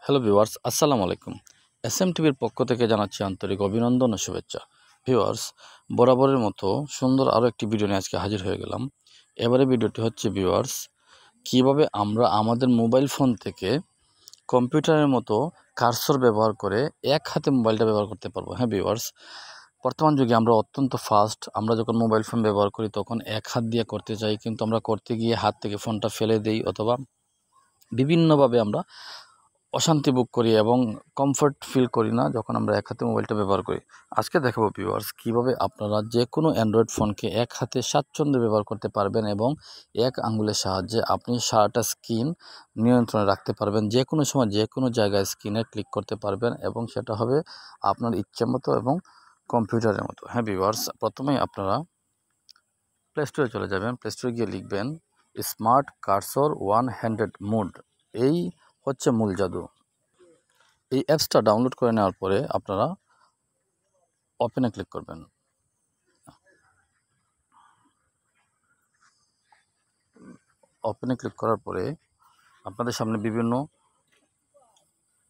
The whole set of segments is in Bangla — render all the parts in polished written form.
হ্যালো ভিউয়ার্স, আসসালামু আলাইকুম। এসএম টিভির পক্ষ থেকে জানাচ্ছি আন্তরিক অভিনন্দন ও শুভেচ্ছা। ভিউয়ার্স, বরাবরের মতো সুন্দর আরও একটি ভিডিও নিয়ে আজকে হাজির হয়ে গেলাম। এবারে ভিডিওটি হচ্ছে ভিউয়ার্স, কিভাবে আমরা আমাদের মোবাইল ফোন থেকে কম্পিউটারের মতো কার্সর ব্যবহার করে এক হাতে মোবাইলটা ব্যবহার করতে পারবো। হ্যাঁ ভিউয়ার্স, বর্তমান যুগে আমরা অত্যন্ত ফাস্ট। আমরা যখন মোবাইল ফোন ব্যবহার করি তখন এক হাত দিয়ে করতে চাই, কিন্তু আমরা করতে গিয়ে হাত থেকে ফোনটা ফেলে দিই অথবা বিভিন্নভাবে আমরা অশান্তি ভোগ করি এবং কমফর্ট ফিল করি না যখন আমরা এক হাতে মোবাইলটা ব্যবহার করি। আজকে দেখাবো ভিউয়ার্স, কীভাবে আপনারা যে কোনো অ্যান্ড্রয়েড ফোনকে এক হাতে স্বাচ্ছন্দ্যে ব্যবহার করতে পারবেন এবং এক আঙ্গুলের সাহায্যে আপনি সারাটা স্ক্রিন নিয়ন্ত্রণে রাখতে পারবেন। যে কোনো সময় যে কোনো জায়গায় স্ক্রিনে ক্লিক করতে পারবেন এবং সেটা হবে আপনার ইচ্ছে মতো এবং কম্পিউটারের মতো। হ্যাঁ ভিউয়ার্স, প্রথমেই আপনারা প্লে স্টোরে চলে যাবেন। প্লে স্টোরে গিয়ে লিখবেন smart cursor one handed mode. এই হচ্ছে মূল জাদু। এই অ্যাপসটা ডাউনলোড করে নেওয়ার পরে আপনারা ওপেনে ক্লিক করবেন। ওপেনে ক্লিক করার পরে আপনাদের সামনে বিভিন্ন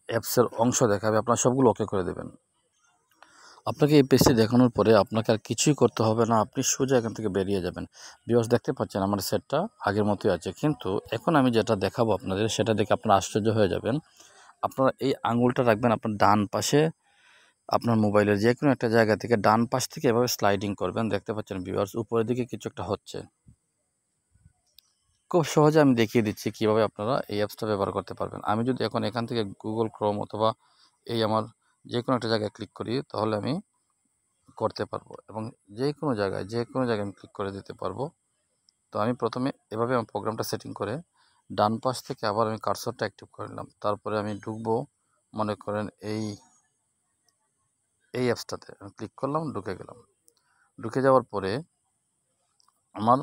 অ্যাপসের অংশ দেখাবে, আপনারা সবগুলো ওকে করে দেবেন। আপনাকে এই পেজটি দেখানোর পরে আপনাকে আর কিছুই করতে হবে না, আপনি সোজা এখান থেকে বেরিয়ে যাবেন। ভিউয়ার্স, দেখতে পাচ্ছেন আমার সেটটা আগের মতোই আছে, কিন্তু এখন আমি যেটা দেখাবো আপনাদের সেটা দেখে আপনারা আশ্চর্য হয়ে যাবেন। আপনারা এই আঙুলটা রাখবেন আপনার ডান পাশে, আপনার মোবাইলের যে কোনো একটা জায়গা থেকে ডান পাশ থেকে এভাবে স্লাইডিং করবেন। দেখতে পাচ্ছেন ভিউয়ার্স, উপরের দিকে কিছু একটা হচ্ছে। খুব সহজে আমি দেখিয়ে দিচ্ছি কিভাবে আপনারা এই অ্যাপসটা ব্যবহার করতে পারবেন। আমি যদি এখন এখান থেকে গুগল ক্রোম অথবা এই আমার যে কোনো একটা জায়গায় ক্লিক করি, তাহলে আমি করতে পারবো এবং যে কোনো জায়গায় আমি ক্লিক করে দিতে পারবো। তো আমি প্রথমে এভাবে আমার প্রোগ্রামটা সেটিং করে ডান পাশ থেকে আবার আমি কার্সরটা অ্যাক্টিভ করে নিলাম। তারপরে আমি ঢুকবো, মনে করেন এই অ্যাপসটাতে আমি ক্লিক করলাম, ঢুকে গেলাম। ঢুকে যাওয়ার পরে আমার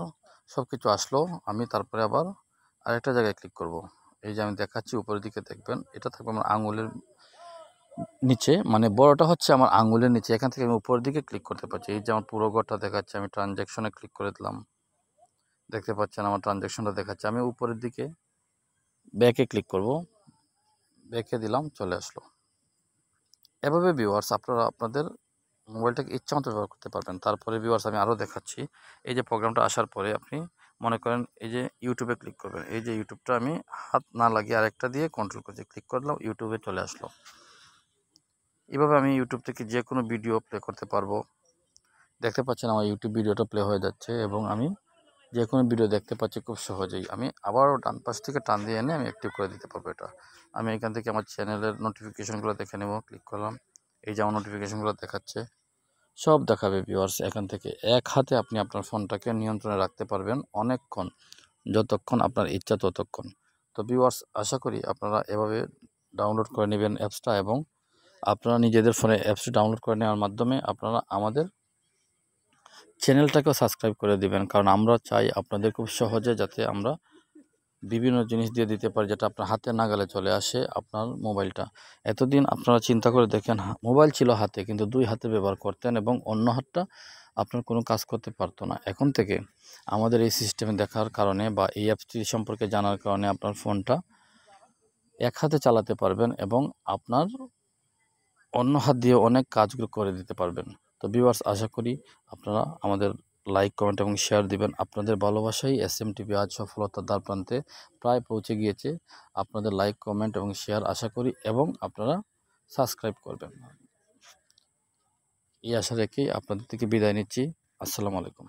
সব কিছু আসলো। আমি তারপরে আবার আরেকটা জায়গায় ক্লিক করব। এই যে আমি দেখাচ্ছি উপরের দিকে দেখবেন, এটা থাকবে আমার আঙুলের নিচে, মানে বড়টা হচ্ছে আমার আঙুলের নিচে। এখান থেকে আমি উপরের দিকে ক্লিক করতে পারছি। এই যে আমার পুরো ঘরটা দেখাচ্ছে, আমি ট্রানজ্যাকশনে ক্লিক করে দিলাম। দেখতে পাচ্ছেন আমার ট্রানজ্যাকশনটা দেখাচ্ছে। আমি উপরের দিকে ব্যাকে ক্লিক করব, ব্যাকে দিলাম, চলে আসলো। এভাবে ভিউয়ার্স আপনারা আপনাদের মোবাইলটাকে ইচ্ছামতো ব্যবহার করতে পারবেন। তারপরে ভিউয়ার্স আমি আরও দেখাচ্ছি। এই যে প্রোগ্রামটা আসার পরে আপনি মনে করেন এই যে ইউটিউবে ক্লিক করবেন। এই যে ইউটিউবটা আমি হাত না লাগিয়ে আরেকটা দিয়ে কন্ট্রোল করছি, ক্লিক করলাম, ইউটিউবে চলে আসলো। এভাবে আমি ইউটিউব থেকে যে কোনো ভিডিও প্লে করতে পারবো। দেখতে পাচ্ছেন আমার ইউটিউব ভিডিওটা প্লে হয়ে যাচ্ছে এবং আমি যে কোনো ভিডিও দেখতে পাচ্ছি খুব সহজেই। আমি আবারও ডান পাশ থেকে টান দিয়ে এনে আমি অ্যাক্টিভ করে দিতে পারবো এটা। আমি এখান থেকে আমার চ্যানেলের নোটিফিকেশনগুলো দেখে নেব, ক্লিক করলাম। এই যে আমার নোটিফিকেশনগুলো দেখাচ্ছে, সব দেখাবে ভিউয়ার্স। এখান থেকে এক হাতে আপনি আপনার ফোনটাকে নিয়ন্ত্রণে রাখতে পারবেন অনেকক্ষণ, যতক্ষণ আপনার ইচ্ছা ততক্ষণ। তো ভিউয়ার্স, আশা করি আপনারা এভাবে ডাউনলোড করে নেবেন অ্যাপসটা এবং আপনারা নিজেদের ফোনে অ্যাপসটি ডাউনলোড করে নেওয়ার মাধ্যমে আপনারা আমাদের চ্যানেলটাকেও সাবস্ক্রাইব করে দিবেন, কারণ আমরা চাই আপনাদের খুব সহজে যাতে আমরা বিভিন্ন জিনিস দিয়ে দিতে পারি, যেটা আপনার হাতে নাগালে চলে আসে আপনার মোবাইলটা। এতদিন আপনারা চিন্তা করে দেখেন, মোবাইল ছিল হাতে কিন্তু দুই হাতে ব্যবহার করতেন এবং অন্য হাতটা আপনার কোনো কাজ করতে পারতো না। এখন থেকে আমাদের এই সিস্টেমে দেখার কারণে বা এই অ্যাপসটি সম্পর্কে জানার কারণে আপনার ফোনটা এক হাতে চালাতে পারবেন এবং আপনার অন্য হাত দিয়ে অনেক কাজগুলো করে দিতে পারবেন। তো ভিউয়ার্স, আশা করি আপনারা আমাদের লাইক, কমেন্ট এবং শেয়ার দিবেন। আপনাদের ভালোবাসাই এসএম টিভি আজ সফলতার দ্বারপ্রান্তে প্রায় পৌঁছে গিয়েছে। আপনাদের লাইক, কমেন্ট এবং শেয়ার আশা করি এবং আপনারা সাবস্ক্রাইব করবেন। এই আশা রেখেই আপনাদের থেকে বিদায় নিচ্ছি। আসসালামু আলাইকুম।